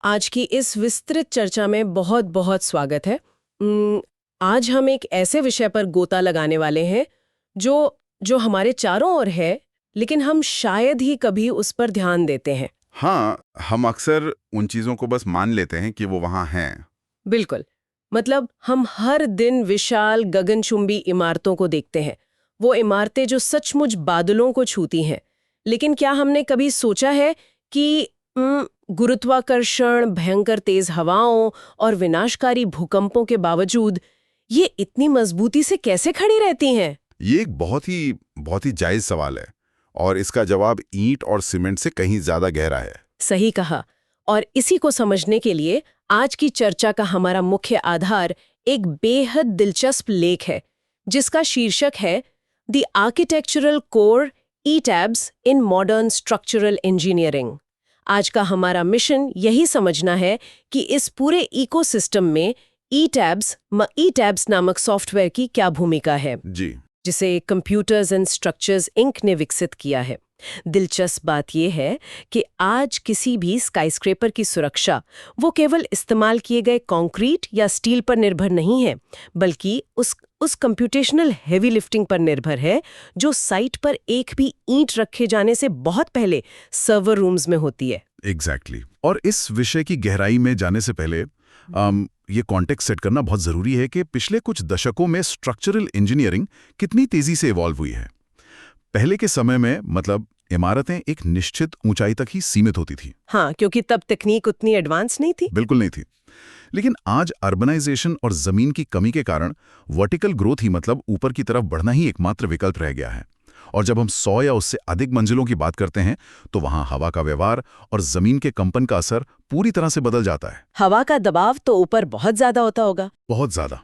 आज की इस विस्तृत चर्चा में बहुत बहुत स्वागत है। आज हम एक ऐसे विषय पर गोता लगाने वाले हैं जो जो हमारे चारों ओर है, लेकिन हम शायद ही कभी उस पर ध्यान देते हैं। हाँ, हम अक्सर उन चीज़ों को बस मान लेते हैं कि वो वहाँ हैं। बिल्कुल। मतलब हम हर दिन विशाल गगनचुंबी इमारतों को देखते हैं, वो इमारतें जो सचमुच बादलों को छूती हैं। लेकिन क्या हमने कभी सोचा है कि गुरुत्वाकर्षण, भयंकर तेज हवाओं और विनाशकारी भूकंपों के बावजूद ये इतनी मजबूती से कैसे खड़ी रहती हैं? ये एक बहुत ही जायज़ सवाल है और इसका जवाब ईंट और सीमेंट से कहीं ज़्यादा गहरा है। सही कहा। और इसी को समझने के लिए आज की चर्चा का हमारा मुख्य आधार एक बेहद दिलचस्प लेख है, जिसका शीर्षक है the architectural core ETABS in modern structural engineering. आज का हमारा मिशन यही समझना है कि इस पूरे इकोसिस्टम में ईटैब्स नामक सॉफ्टवेयर की क्या भूमिका है, जी। जिसे कंप्यूटर्स एंड स्ट्रक्चर्स इंक ने विकसित किया है। दिलचस्प बात यह है कि आज किसी भी स्काईस्क्रेपर की सुरक्षा वो केवल इस्तेमाल किए गए कंक्रीट या स्टील पर निर्भर नहीं है, बल्कि उस कंप्यूटेशनल हेवी लिफ्टिंग पर निर्भर है जो साइट पर एक भी ईंट रखे जाने से बहुत पहले सर्वर रूम्स में होती है। एग्जैक्टली। और इस विषय की गहराई में जाने से पहले ये कॉन्टेक्स्ट सेट करना बहुत ज़रूरी है कि पिछले कुछ दशकों में स्ट्रक्चरल इंजीनियरिंग कितनी तेज़ी से इवॉल्व हुई है। पहले के समय में मतलब इमारतें एक निश्चित ऊंचाई तक ही सीमित होती थी। हाँ, क्योंकि तब तकनीक उतनी एडवांस नहीं थी। बिल्कुल नहीं थी। लेकिन आज अर्बनाइजेशन और जमीन की कमी के कारण वर्टिकल ग्रोथ ही मतलब ऊपर की तरफ बढ़ना ही एकमात्र विकल्प रह गया है। और जब हम 100 या उससे अधिक मंजिलों की बात करते हैं तो वहां हवा का व्यवहार और जमीन के कंपन का असर पूरी तरह से बदल जाता है। हवा का दबाव तो ऊपर बहुत ज्यादा होता होगा। बहुत ज्यादा।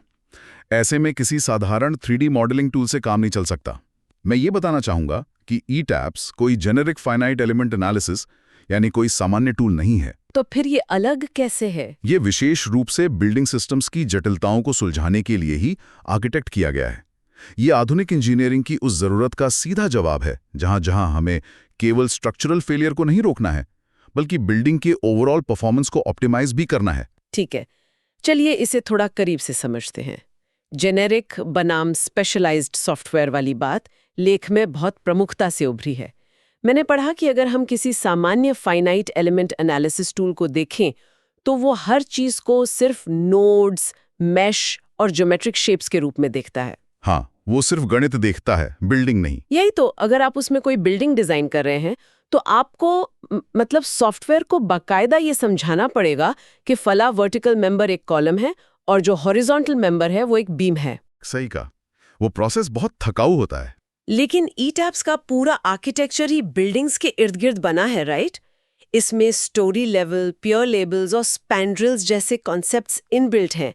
ऐसे में किसी साधारण 3D मॉडलिंग टूल से काम नहीं चल सकता। मैं ये बताना चाहूंगा कि ईटैब्स कोई जेनेरिक फाइनाइट एलिमेंट एनालिसिस यानी कोई सामान्य टूल नहीं है। तो फिर ये अलग कैसे है? ये विशेष रूप से बिल्डिंग सिस्टम्स की जटिलताओं को सुलझाने के लिए ही आर्किटेक्ट किया गया है। ये आधुनिक इंजीनियरिंग की उस जरूरत का सीधा जवाब है जहां जहां हमें केवल स्ट्रक्चरल फेलियर को नहीं रोकना है, बल्कि बिल्डिंग के ओवरऑल परफॉर्मेंस को ऑप्टिमाइज भी करना है। ठीक है, चलिए इसे थोड़ा करीब से समझते हैं। जेनेरिक बनाम स्पेशलाइज्ड सॉफ्टवेयर वाली बात लेख में बहुत प्रमुखता से उभरी है। मैंने पढ़ा कि अगर हम किसी सामान्य फाइनाइट एलिमेंट एनालिसिस टूल को देखें तो वो हर चीज को सिर्फ नोड्स, मैश और ज्योमेट्रिक शेप्स के रूप में देखता है। हाँ, वो सिर्फ गणित देखता है, बिल्डिंग नहीं। यही तो, अगर आप उसमें कोई बिल्डिंग डिजाइन कर रहे हैं तो आपको मतलब सॉफ्टवेयर को बाकायदा ये समझाना पड़ेगा कि फला वर्टिकल मेंबर एक कॉलम है और जो हॉरिजॉन्टल मेंबर है वो एक बीम है। सही कहा। वो प्रोसेस बहुत थकाऊ होता है। लेकिन ईटैब्स का पूरा आर्किटेक्चर ही बिल्डिंग्स के इर्द गिर्द बना है, राइट? इसमें स्टोरी लेवल, पियर लेबल्स और स्पैंड्रिल्स जैसे कॉन्सेप्ट्स इनबिल्ट हैं।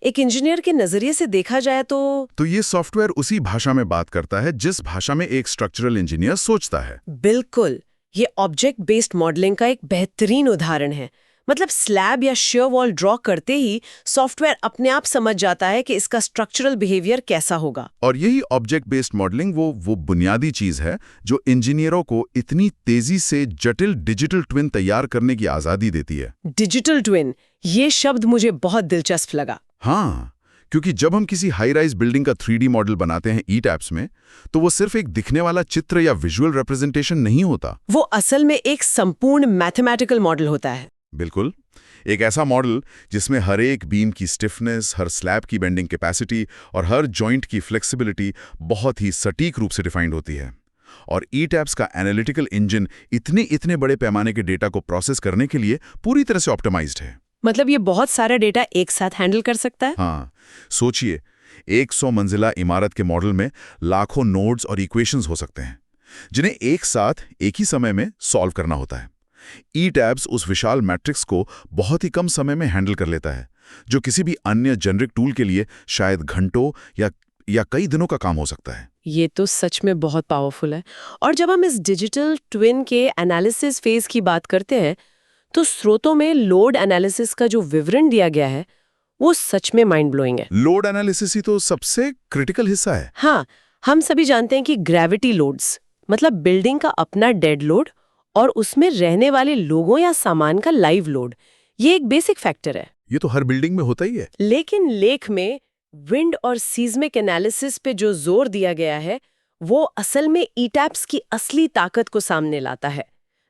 एक इंजीनियर के नजरिए से देखा जाए तो ये सॉफ्टवेयर उसी भाषा में बात करता है जिस भाषा में एक स्ट्रक्चरल इंजीनियर सोचता है। बिल्कुल। ये ऑब्जेक्ट बेस्ड मॉडलिंग का एक बेहतरीन उदाहरण है। मतलब स्लैब या शेयर वॉल ड्रॉ करते ही सॉफ्टवेयर अपने आप समझ जाता है कि इसका स्ट्रक्चरल बिहेवियर कैसा होगा। और यही ऑब्जेक्ट बेस्ड मॉडलिंग वो बुनियादी चीज है जो इंजीनियरों को इतनी तेजी से जटिल डिजिटल ट्विन तैयार करने की आजादी देती है। डिजिटल ट्विन, ये शब्द मुझे बहुत दिलचस्प लगा। हाँ, क्योंकि जब हम किसी हाई राइज बिल्डिंग का 3D मॉडल बनाते हैं ईटैब्स में, तो वो सिर्फ एक दिखने वाला चित्र या विजुअल रिप्रेजेंटेशन नहीं होता। वो असल में एक संपूर्ण मैथमेटिकल मॉडल होता है। बिल्कुल, एक ऐसा मॉडल जिसमें हर एक बीम की स्टिफनेस, हर स्लैब की बेंडिंग कैपेसिटी और हर जॉइंट की फ्लेक्सिबिलिटी बहुत ही सटीक रूप से डिफाइंड होती है। और ईटैब्स का एनालिटिकल इंजन इतने बड़े पैमाने के डेटा को प्रोसेस करने के लिए पूरी तरह से ऑप्टिमाइज्ड है। मतलब ये बहुत सारा डेटा एक साथ हैंडल कर सकता है। हाँ, सोचिए, 100 मंजिला इमारत के मॉडल में लाखों नोड्स और इक्वेशंस हो सकते हैं जिन्हें एक साथ एक ही समय में सॉल्व करना होता है। ईटैब्स उस विशाल मैट्रिक्स को बहुत ही कम समय में हैंडल कर लेता है, जो किसी भी अन्य जेनरिक टूल के लिए शायद घंटों या कई दिनों का काम हो सकता है। ये तो सच में बहुत पावरफुल है। और जब हम इस डिजिटल ट्विन के एनालिसिस फेज की बात करते हैं तो स्रोतों में लोड एनालिसिस का जो विवरण दिया गया है वो सच में माइंड ब्लोइंग है। लोड एनालिसिस ही तो सबसे क्रिटिकल हिस्सा है। हाँ, हम सभी जानते हैं कि ग्रेविटी लोड्स मतलब बिल्डिंग का अपना डेड लोड और उसमें रहने वाले लोगों या सामान का लाइव लोड, ये एक बेसिक फैक्टर है। ये तो हर बिल्डिंग में होता ही है। लेकिन लेख में विंड और सीस्मिक एनालिसिस पे जो जोर दिया गया है वो असल में ईटैप्स की असली ताकत को सामने लाता है।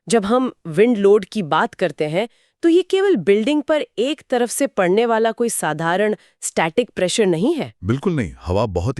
जब हम विंड लोड की बात करते हैं तो ये केवल बिल्डिंग पर एक तरफ से पड़ने वाला कोई साधारण स्टैटिक प्रेशर नहीं है। बिल्कुल नहीं, हवा बहुत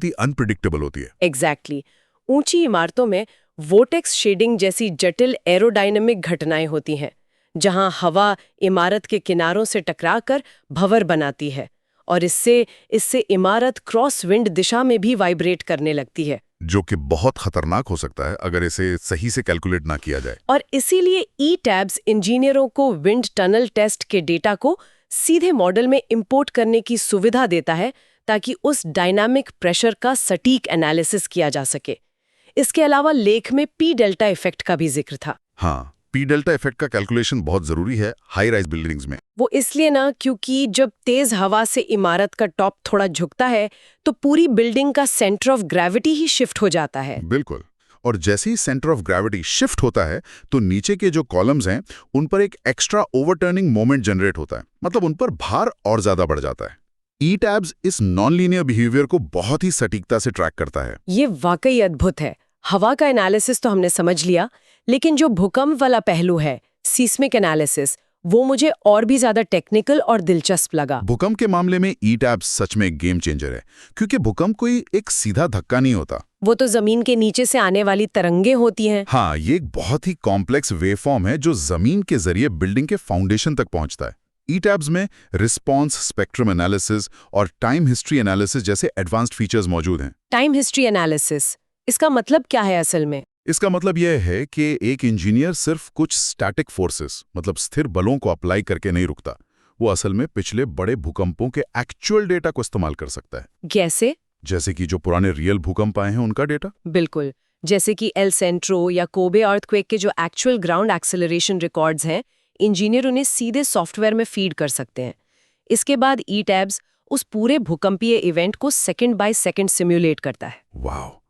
ही अनप्रिडिक्टेबल होती है। एग्जैक्टली ऊंची इमारतों में वोर्टेक्स शेडिंग जैसी जटिल एरोडायनामिक घटनाएं होती हैं, जहां हवा इमारत के किनारों से टकराकर भंवर बनाती है और इससे इमारत क्रॉस विंड दिशा में भी वाइब्रेट करने लगती है, जो कि बहुत खतरनाक हो सकता है अगर इसे सही से कैलकुलेट ना किया जाए। और इसीलिए ई-टैब्स इंजीनियरों को विंड टनल टेस्ट के डेटा को सीधे मॉडल में इंपोर्ट करने की सुविधा देता है ताकि उस डायनामिक प्रेशर का सटीक एनालिसिस किया जा सके। इसके अलावा लेख में पी डेल्टा इफेक्ट का भी जिक्र था। हाँ, पी डेल्टा इफेक्ट का कैलकुलेशन बहुत जरूरी है हाई राइज बिल्डिंग्स में। वो इसलिए ना क्योंकि जब तेज हवा से इमारत का टॉप थोड़ा झुकता है तो पूरी बिल्डिंग का centre of gravity he shift हो जाता है। बिल्कुल, और जैसे ही सेंटर ऑफ ग्रेविटी शिफ्ट होता है तो नीचे के जो कॉलम्स हैं उन पर एक एक्स्ट्रा ओवरटर्निंग मोमेंट जनरेट होता है, मतलब उन पर भार और ज्यादा बढ़ जाता है। ई-टैब्स इस नॉन लीनियर बिहेवियर को बहुत ही सटीकता से ट्रैक करता है। ये वाकई अद्भुत है। हवा का एनालिसिस तो हमने समझ लिया, लेकिन जो भूकंप वाला पहलू है, सीस्मिक एनालिसिस, वो मुझे और भी ज्यादा टेक्निकल और दिलचस्प लगा। भूकंप के मामले में ई-टैब्स सच में एक गेम चेंजर है, क्योंकि भूकंप कोई एक सीधा धक्का नहीं होता। वो तो जमीन के नीचे से आने वाली तरंगे होती हैं। हाँ, ये एक बहुत ही कॉम्प्लेक्स वेवफॉर्म है जो जमीन के जरिए बिल्डिंग के फाउंडेशन तक पहुंचता है। ई-टैब्स में रिस्पॉन्स स्पेक्ट्रम एनालिसिस और टाइम हिस्ट्री एनालिसिस जैसे एडवांस्ड फीचर्स मौजूद हैं। टाइम हिस्ट्री एनालिसिस, इसका मतलब क्या है असल में? इसका मतलब यह है कि एक इंजीनियर सिर्फ कुछ स्टैटिक फोर्सेस मतलब स्थिर बलों को अप्लाई करके नहीं रुकता, वो असल में पिछले बड़े भूकंपों के एक्चुअल डेटा को इस्तेमाल कर सकता है। कैसे? जैसे कि जो पुराने रियल भूकंप आए हैं उनका डेटा। बिल्कुल, जैसे कि एल सेंट्रो या कोबे अर्थक्वेक के जो एक्चुअल ग्राउंड एक्सेलरेशन रिकॉर्ड्स हैं, इंजीनियर उन्हें सीधे सॉफ्टवेयर में फीड कर सकते हैं। इसके बाद ई-टैब्स उस पूरे भूकंपीय इवेंट को सेकंड बाय सेकंड सिम्युलेट करता है। वाह,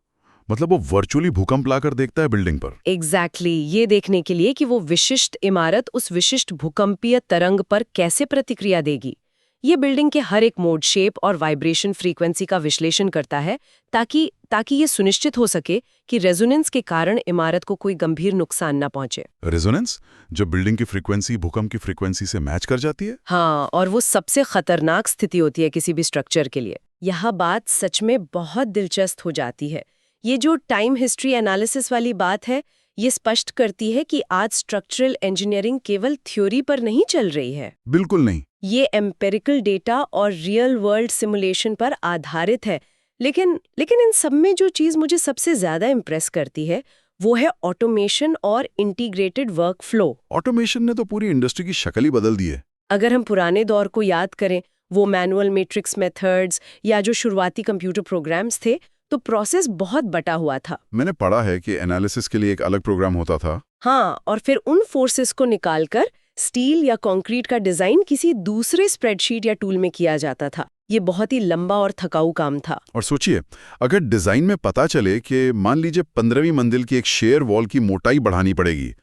मतलब वो वर्चुअली भूकंप लाकर देखता है बिल्डिंग पर। एग्जैक्टली ये देखने के लिए कि वो विशिष्ट इमारत उस विशिष्ट भूकंपीय तरंग पर कैसे प्रतिक्रिया देगी। ये बिल्डिंग के हर एक मोड, शेप और वाइब्रेशन फ्रीक्वेंसी का विश्लेषण करता है ताकि ये सुनिश्चित हो सके कि रेजोनेंस के कारण इमारत को कोई गंभीर नुकसान न पहुंचे। रेजोनेंस, जब बिल्डिंग की फ्रीक्वेंसी भूकंप की फ्रीक्वेंसी से मैच कर जाती है। हाँ, और वो सबसे खतरनाक स्थिति होती है किसी भी स्ट्रक्चर के लिए। यह बात सच में बहुत दिलचस्प हो जाती है। ये जो टाइम हिस्ट्री एनालिसिस वाली बात है, ये स्पष्ट करती है कि आज स्ट्रक्चरल इंजीनियरिंग केवल थ्योरी पर नहीं चल रही है। बिल्कुल नहीं, ये एम्पिरिकल डेटा और रियल वर्ल्ड सिमुलेशन पर आधारित है। लेकिन इन सब में जो चीज़ मुझे सबसे ज़्यादा इम्प्रेस करती है वो है ऑटोमेशन और इंटीग्रेटेड वर्कफ्लो। ऑटोमेशन ने तो पूरी इंडस्ट्री की शक्ल ही बदल दी है। अगर हम पुराने दौर को याद करें, वो मैनुअल मैट्रिक्स मेथड्स या जो शुरुआती कंप्यूटर प्रोग्राम्स थे, तो प्रोसेस बहुत बटा हुआ था। मैंने पढ़ा है कि एनालिसिस के लिए एक अलग प्रोग्राम होता था। हाँ, और फिर उन फोर्सेस को निकालकर स्टील या कंक्रीट का डिजाइन किसी दूसरे स्प्रेडशीट या टूल में किया जाता था। ये बहुत ही लंबा और थकाऊ काम था। और सोचिए, अगर डिजाइन में पता चले कि मान लीजिए 15वीं मंजिल की एक शेयर वॉल की मोटाई बढ़ानी पड़ेगी,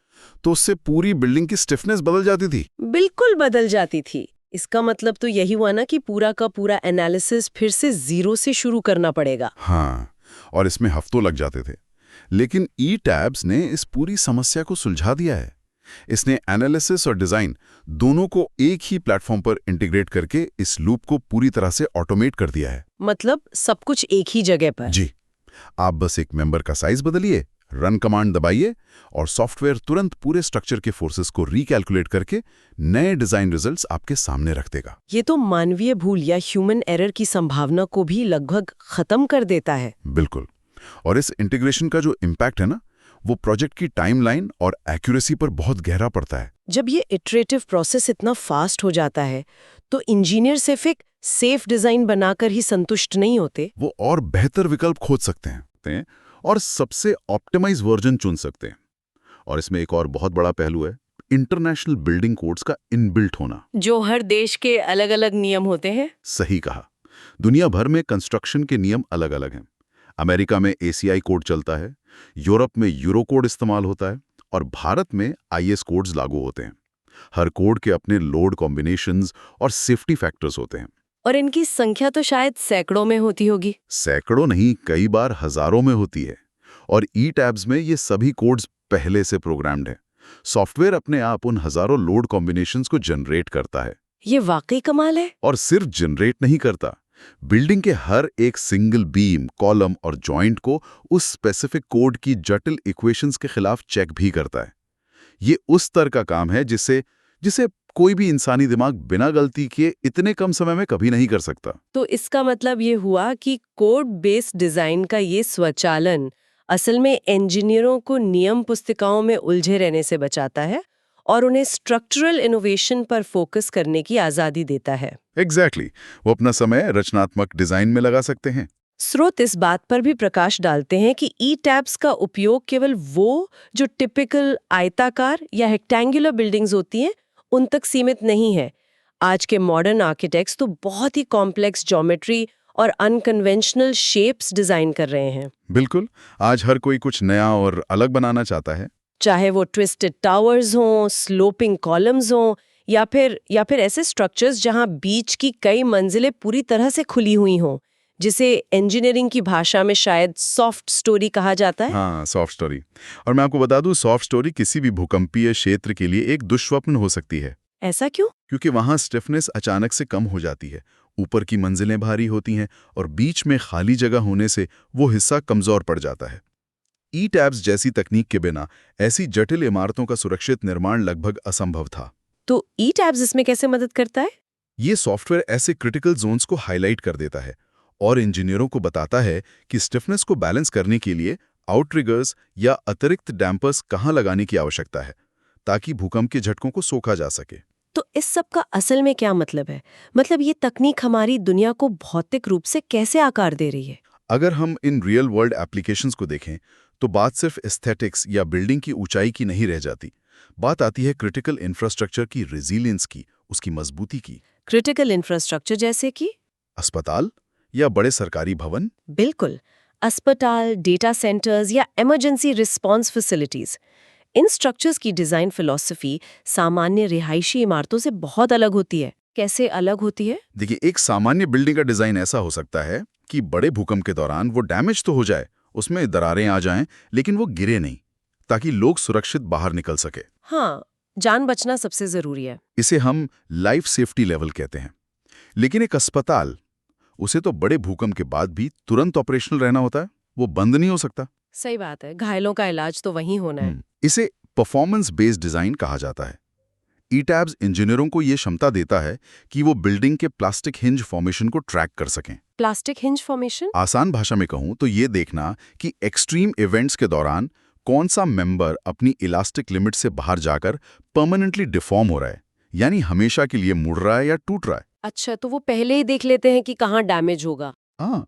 तो उससे पूरी बिल्डिंग की स्टिफनेस बदल जाती थी। बिल्कुल बदल जाती थी। इसका मतलब तो यही हुआ ना कि पूरा का पूरा एनालिसिस फिर से जीरो से शुरू करना पड़ेगा। हाँ, और इसमें हफ्तों लग जाते थे। लेकिन ई-टैब्स ने इस पूरी समस्या को सुलझा दिया है। इसने एनालिसिस और डिजाइन दोनों को एक ही प्लेटफॉर्म पर इंटीग्रेट करके इस लूप को पूरी तरह से ऑटोमेट कर दिया है। मतलब सब कुछ एक ही जगह पर। जी, आप बस एक मेंबर का साइज बदलिए, रन कमांड दबाइए और सॉफ्टवेयर तुरंत पूरे स्ट्रक्चर के फोर्सेस को रिकैलकुलेट करके नए डिजाइन रिजल्ट्स आपके सामने रख देगा। ये तो मानवीय भूल या ह्यूमन एरर की संभावना को भी लगभग खत्म कर देता है। बिल्कुल, और इस इंटीग्रेशन का जो इम्पैक्ट है ना, वो प्रोजेक्ट की टाइमलाइन और एक्यूरेसी पर बहुत गहरा पड़ता है। जब ये इटरेटिव प्रोसेस इतना फास्ट हो जाता है, तो इंजीनियर सिर्फ एक सेफ डिजाइन बनाकर ही संतुष्ट नहीं होते। वो और बेहतर विकल्प खोज सकते हैं और सबसे ऑप्टिमाइज वर्जन चुन सकते हैं। और इसमें एक और बहुत बड़ा पहलू है, इंटरनेशनल बिल्डिंग कोड्स का इनबिल्ट होना, जो हर देश के अलग-अलग नियम होते हैं। सही कहा, दुनिया भर में कंस्ट्रक्शन के नियम अलग-अलग हैं। अमेरिका में ACI कोड चलता है, यूरोप में यूरो कोड इस्तेमाल होता है और भारत में IS कोड्स लागू होते हैं। हर कोड के अपने लोड कॉम्बिनेशंस और सेफ्टी फैक्टर्स होते हैं। और इनकी संख्या तो शायद सैकड़ों में होती होगी। सैकड़ों नहीं, कई बार हजारों में होती है। और ई टैब्स में ये सभी कोड्स पहले से प्रोग्राम्ड हैं। सॉफ्टवेयर अपने आप उन हजारों लोड कॉम्बिनेशंस को जनरेट करता है। ये वाकई कमाल है। और सिर्फ जनरेट नहीं करता, बिल्डिंग के हर एक सिंगल बीम, कॉलम और जॉइंट को उस स्पेसिफिक कोड की जटिल इक्वेशंस के खिलाफ चेक भी करता है। ये उस स्तर का काम है जिसे कोई भी इंसानी दिमाग बिना गलती के इतने कम समय में कभी नहीं कर सकता। तो इसका मतलब ये हुआ कि कोड बेस्ड डिजाइन का ये स्वचालन असल में इंजीनियरों को नियम पुस्तिकाओं में उलझे रहने से बचाता है और उन्हें स्ट्रक्चरल इनोवेशन पर फोकस करने की आजादी देता है। एग्जैक्टली, वो अपना समय रचनात्मक डिजाइन में लगा सकते हैं। स्रोत इस बात पर भी प्रकाश डालते हैं कि ई टैब्स का उपयोग केवल वो जो टिपिकल आयताकार या रेक्टेंगुलर बिल्डिंग्स होती हैं उन तक सीमित नहीं है। आज के मॉडर्न आर्किटेक्ट्स तो बहुत ही कॉम्प्लेक्स ज्योमेट्री और अनकन्वेंशनल शेप्स डिजाइन कर रहे हैं। बिल्कुल, आज हर कोई कुछ नया और अलग बनाना चाहता है। चाहे वो ट्विस्टेड टावर्स हों, स्लोपिंग कॉलम्स हों या फिर ऐसे स्ट्रक्चर्स जहां बीच की कई मंजिलें पूरी तरह से खुली हुई हों, जिसे इंजीनियरिंग की भाषा में शायद सॉफ्ट स्टोरी कहा जाता है। हाँ, सॉफ्ट स्टोरी। और मैं आपको बता दूं, सॉफ्ट स्टोरी किसी भी भूकंपीय क्षेत्र के लिए एक दुष्स्वप्न हो सकती है। ऐसा क्यों? क्योंकि वहां स्टिफनेस अचानक से कम हो जाती है, ऊपर की मंजिलें भारी होती हैं और बीच में खाली जगह होने से वो हिस्सा कमजोर पड़ जाता है। ई टैब्स जैसी तकनीक के बिना ऐसी जटिल इमारतों का सुरक्षित निर्माण लगभग असंभव था। तो ई टैब्स इसमें कैसे मदद करता है? ये सॉफ्टवेयर ऐसे क्रिटिकल जोन्स को हाईलाइट कर देता है और इंजीनियरों को बताता है कि स्टिफनेस को बैलेंस करने के लिए आउटरिगर्स या अतिरिक्त डैम्पर्स कहाँ लगाने की आवश्यकता है, ताकि भूकंप के झटकों को सोखा जा सके। तो इस सब का असल में क्या मतलब है? मतलब ये तकनीक हमारी दुनिया को भौतिक रूप से कैसे आकार दे रही है? अगर हम इन रियल वर्ल्ड एप्लीकेशंस को देखें तो बात सिर्फ एस्थेटिक्स या बिल्डिंग की ऊंचाई की नहीं रह जाती। बात आती है क्रिटिकल इंफ्रास्ट्रक्चर की रेजिलियंस की, उसकी मजबूती की। क्रिटिकल इंफ्रास्ट्रक्चर जैसे कि अस्पताल या बड़े सरकारी भवन? बिल्कुल, अस्पताल, डेटा सेंटर्स या इमरजेंसी रिस्पांस फैसिलिटीज। इन स्ट्रक्चर्स की डिजाइन फिलॉसफी सामान्य रिहायशी इमारतों से बहुत अलग होती है। कैसे अलग होती है? देखिए, एक सामान्य बिल्डिंग का डिजाइन ऐसा हो सकता है कि बड़े भूकंप के दौरान वो डैमेज तो हो जाए, उसमें दरारें आ जाएं, लेकिन वो गिरे नहीं, ताकि लोग सुरक्षित बाहर निकल सके। हाँ, जान बचना सबसे जरूरी है। इसे हम लाइफ सेफ्टी लेवल कहते हैं। लेकिन एक अस्पताल, उसे तो बड़े भूकंप के बाद भी तुरंत ऑपरेशनल रहना होता है, वो बंद नहीं हो सकता। सही बात है, घायलों का इलाज तो वहीं होना है। इसे परफॉर्मेंस बेस्ड डिजाइन कहा जाता है। ई टैब्स इंजीनियरों को ये क्षमता देता है कि वो बिल्डिंग के प्लास्टिक हिंज फॉर्मेशन को ट्रैक कर सकें। Plastic hinge formation? आसान भाषा में कहूं तो ये देखना कि एक्सट्रीम इवेंट्स के दौरान कौन सा मेंबर अपनी इलास्टिक लिमिट से बाहर जाकर परमानेंटली डिफॉर्म हो रहा है, यानी हमेशा के लिए मुड़ रहा है या टूट रहा है। अच्छा, तो वो पहले ही देख लेते हैं कि कहाँ डैमेज होगा। हाँ,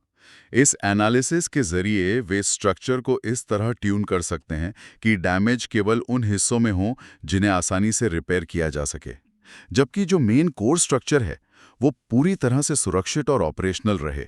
इस एनालिसिस के जरिए वे स्ट्रक्चर को इस तरह ट्यून कर सकते हैं कि डैमेज केवल उन हिस्सों में हो जिन्हें आसानी से रिपेयर किया जा सके, जबकि जो मेन कोर स्ट्रक्चर है वो पूरी तरह से सुरक्षित और ऑपरेशनल रहे।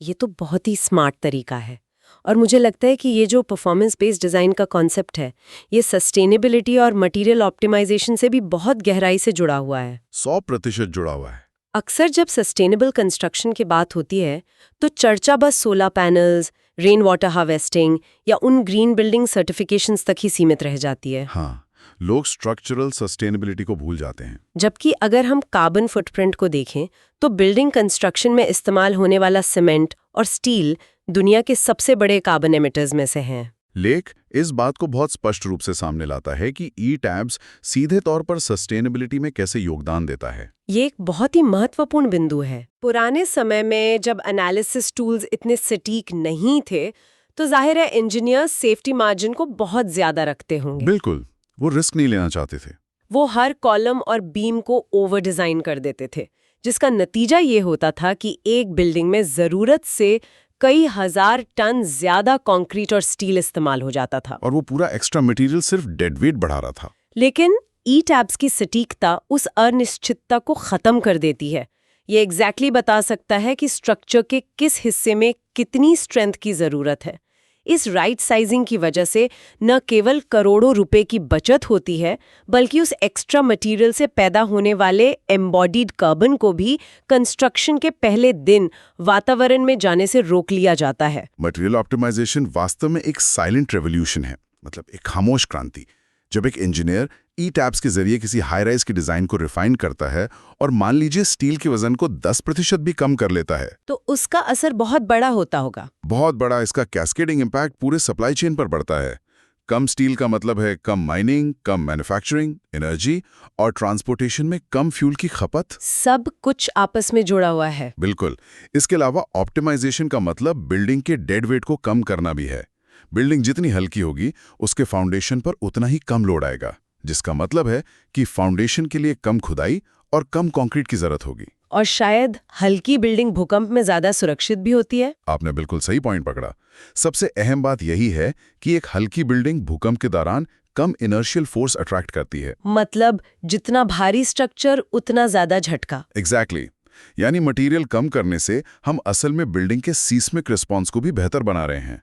ये तो बहुत ही स्मार्ट तरीका है और मुझे लगता है कि ये जो परफॉर्मेंस बेस्ड डिजाइन का कॉन्सेप्ट है, ये सस्टेनेबिलिटी और मटेरियल ऑप्टिमाइजेशन से भी बहुत गहराई से जुड़ा हुआ है। 100% जुड़ा हुआ है। अक्सर जब सस्टेनेबल कंस्ट्रक्शन की बात होती है तो चर्चा बस solar panels, rain water harvesting या उन ग्रीन बिल्डिंग सर्टिफिकेशंस तक ही सीमित रह जाती है। हाँ, लोग स्ट्रक्चरल सस्टेनेबिलिटी को भूल जाते हैं। जबकि अगर हम कार्बन फुटप्रिंट को देखें तो बिल्डिंग कंस्ट्रक्शन में इस्तेमाल होने वाला सीमेंट और स्टील दुनिया के सबसे बड़े कार्बन एमिटर्स में से हैं। लेख इस बात को बहुत स्पष्ट रूप से सामने लाता है कि ई टैब्स सीधे तौर पर सस्टेनेबिलिटी में कैसे योगदान देता है। ये एक बहुत ही महत्वपूर्ण बिंदु है। पुराने समय में जब एनालिसिस टूल्स इतने सटीक नहीं थे तो जाहिर है इंजीनियर्स सेफ्टी मार्जिन को बहुत ज्यादा रखते होंगे। बिल्कुल, वो रिस्क नहीं लेना चाहते थे। वो हर कॉलम और बीम को ओवर डिजाइन कर देते थे, जिसका नतीजा ये होता था कि एक बिल्डिंग में जरूरत से कई हजार टन ज्यादा कंक्रीट और स्टील इस्तेमाल हो जाता था। और वो पूरा एक्स्ट्रा मटेरियल सिर्फ डेड वेट बढ़ा रहा था। लेकिन ई टैब्स की सटीकता उस अनिश्चितता को खत्म कर देती है। ये एग्जैक्टली बता सकता है कि स्ट्रक्चर के किस हिस्से में कितनी स्ट्रेंथ की जरूरत है। इस राइट साइजिंग की वजह से न केवल करोड़ों रुपए की बचत होती है, बल्कि उस एक्स्ट्रा मटेरियल से पैदा होने वाले एम्बॉडीड कार्बन को भी कंस्ट्रक्शन के पहले दिन वातावरण में जाने से रोक लिया जाता है। मटेरियल ऑप्टिमाइजेशन वास्तव में एक साइलेंट रेवोल्यूशन है, मतलब एक खामोश क्रांति। जब एक इंजीनियर ई-टैब्स के जरिए किसी हाई राइज की डिजाइन को रिफाइन करता है और मान लीजिए स्टील के वजन को 10% भी कम कर लेता है, तो उसका असर बहुत बड़ा होता होगा। बहुत बड़ा। इसका कैस्केडिंग इम्पैक्ट पूरे सप्लाई चेन पर पड़ता है। कम स्टील का मतलब है कम माइनिंग, कम मैन्युफैक्चरिंग, एनर्जी और ट्रांसपोर्टेशन में कम फ्यूल की खपत। सब कुछ आपस में जुड़ा हुआ है। बिल्कुल। इसके अलावा ऑप्टिमाइजेशन का मतलब बिल्डिंग के डेड वेट को कम करना भी है। बिल्डिंग जितनी हल्की होगी, उसके फाउंडेशन पर उतना ही कम लोड आएगा, जिसका मतलब है कि फाउंडेशन के लिए कम खुदाई और कम कंक्रीट की जरूरत होगी। और शायद हल्की बिल्डिंग भूकंप में ज्यादा सुरक्षित भी होती है। आपने बिल्कुल सही पॉइंट पकड़ा। सबसे अहम बात यही है कि एक हल्की बिल्डिंग भूकंप के दौरान कम इनर्शियल फोर्स अट्रैक्ट करती है। मतलब जितना भारी स्ट्रक्चर उतना ज्यादा झटका। एग्जैक्टली। यानी मटेरियल कम करने से हम असल में बिल्डिंग के सीस्मिक रिस्पॉन्स को भी बेहतर बना रहे हैं।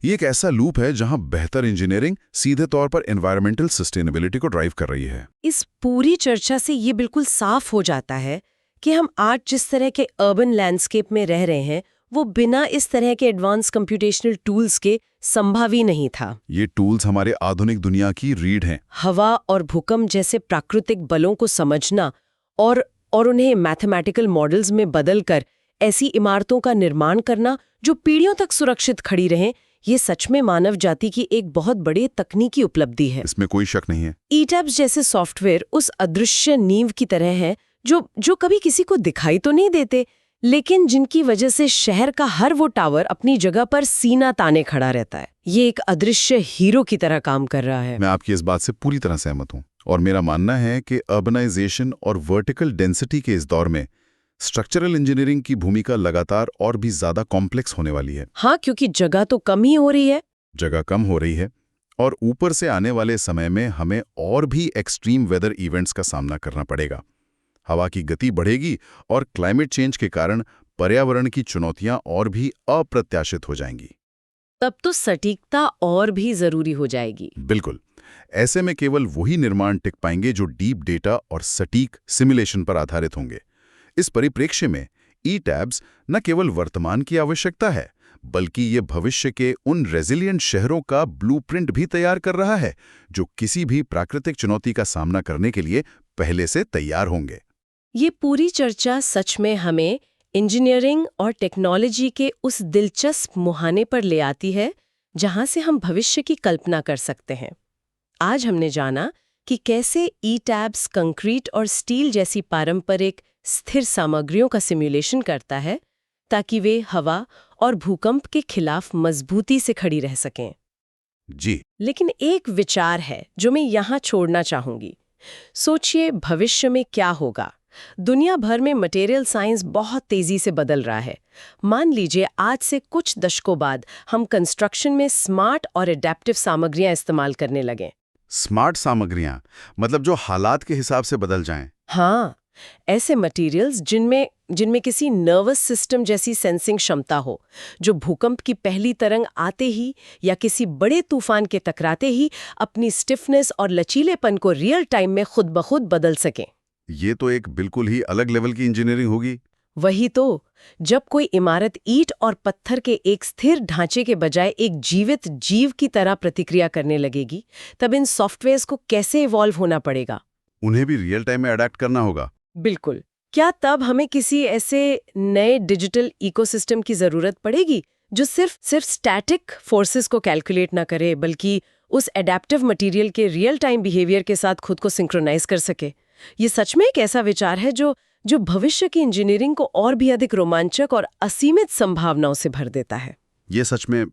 ये एक ऐसा लूप है जहां बेहतर इंजीनियरिंग सीधे तौर पर एनवायरमेंटल सस्टेनेबिलिटी को ड्राइव कर रही है। इस पूरी चर्चा से ये बिल्कुल साफ हो जाता है कि हम आज जिस तरह के अर्बन लैंडस्केप में रह रहे हैं, वो बिना इस तरह के एडवांस कंप्यूटेशनल टूल्स के संभव ही नहीं था। ये टूल्स हमारे आधुनिक दुनिया की रीढ़ हैं। हवा और भूकंप जैसे प्राकृतिक बलों को समझना और उन्हें मैथमेटिकल मॉडल्स में बदलकर ऐसी इमारतों का निर्माण करना जो पीढ़ियों तक सुरक्षित खड़ी रहें, ये सच में मानव जाति की एक बहुत बड़ी तकनीकी उपलब्धि है। इसमें कोई शक नहीं है। ई-टैब्स जैसे सॉफ्टवेयर उस अदृश्य नींव की तरह है जो कभी किसी को दिखाई तो नहीं देते, लेकिन जिनकी वजह से शहर का हर वो टावर अपनी जगह पर सीना ताने खड़ा रहता है। ये एक अदृश्य हीरो की तरह काम कर रहा है। मैं आपकी इस बात से पूरी तरह सहमत हूँ और मेरा मानना है कि अर्बनाइजेशन और वर्टिकल डेंसिटी के इस दौर में स्ट्रक्चरल इंजीनियरिंग की भूमिका लगातार और भी ज्यादा कॉम्प्लेक्स होने वाली है। हाँ, क्योंकि जगह तो कम ही हो रही है। जगह कम हो रही है और ऊपर से आने वाले समय में हमें और भी एक्सट्रीम वेदर इवेंट्स का सामना करना पड़ेगा। हवा की गति बढ़ेगी और क्लाइमेट चेंज के कारण पर्यावरण की चुनौतियां और भी अप्रत्याशित हो जाएंगी। तब तो सटीकता और भी जरूरी हो जाएगी। बिल्कुल। ऐसे में केवल वही निर्माण टिक पाएंगे जो डीप डेटा और सटीक सिमुलेशन पर आधारित होंगे। इस परिप्रेक्ष्य में ई-टैब्स न केवल वर्तमान की आवश्यकता है, बल्कि ये भविष्य के उन रेजिलिएंट शहरों का ब्लूप्रिंट भी तैयार कर रहा है, जो किसी भी प्राकृतिक चुनौती का सामना करने के लिए पहले से तैयार होंगे। ये पूरी चर्चा सच में हमें इंजीनियरिंग और टेक्नोलॉजी के उस दिलचस्प मुहाने पर ले आती है, जहां से हम भविष्य की कल्पना कर सकते हैं। आज हमने जाना कि कैसे ई-टैब्स कंक्रीट और स्टील जैसी पारंपरिक स्थिर सामग्रियों का सिमुलेशन करता है, ताकि वे हवा और भूकंप के खिलाफ मजबूती से खड़ी रह सकें। जी। लेकिन एक विचार है जो मैं यहाँ छोड़ना चाहूंगी। सोचिए, भविष्य में क्या होगा? दुनिया भर में मटेरियल साइंस बहुत तेजी से बदल रहा है। मान लीजिए आज से कुछ दशकों बाद हम कंस्ट्रक्शन में स्मार्ट और एडेप्टिव सामग्रियां इस्तेमाल करने लगें। स्मार्ट सामग्रियां मतलब जो हालात के हिसाब से बदल जाएं। हाँ, ऐसे मटेरियल्स जिनमें किसी नर्वस सिस्टम जैसी सेंसिंग क्षमता हो, जो भूकंप की पहली तरंग आते ही या किसी बड़े तूफान के टकराते ही अपनी स्टिफनेस और लचीलेपन को रियल टाइम में खुद ब खुद बदल सकें। ये तो एक बिल्कुल ही अलग लेवल की इंजीनियरिंग होगी। वही तो, जब कोई इमारत ईंट और पत्थर के एक स्थिर ढांचे के बजाय एक जीवित जीव की तरह प्रतिक्रिया करने लगेगी, तब इन सॉफ्टवेयर्स को कैसे इवॉल्व होना पड़ेगा? उन्हें भी रियल टाइम में अडैप्ट करना होगा। बिल्कुल। क्या तब हमें किसी ऐसे नए डिजिटल इकोसिस्टम की जरूरत पड़ेगी जो सिर्फ स्टैटिक फोर्सेस को कैलकुलेट ना करे, बल्कि उस एडेप्टिव मटेरियल के रियल टाइम बिहेवियर के साथ खुद को सिंक्रोनाइज कर सके? ये सच में एक ऐसा विचार है जो भविष्य की इंजीनियरिंग को और भी अधिक रोमांचक और असीमित संभावनाओं से भर देता है। ये सच में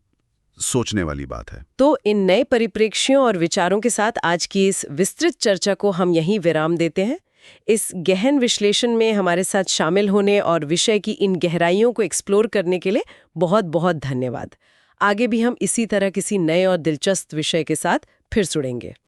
सोचने वाली बात है। तो इन नए परिप्रेक्ष्यों और विचारों के साथ आज की इस विस्तृत चर्चा को हम यहीं विराम देते हैं। इस गहन विश्लेषण में हमारे साथ शामिल होने और विषय की इन गहराइयों को एक्सप्लोर करने के लिए बहुत बहुत धन्यवाद। आगे भी हम इसी तरह किसी नए और दिलचस्प विषय के साथ फिर जुड़ेंगे।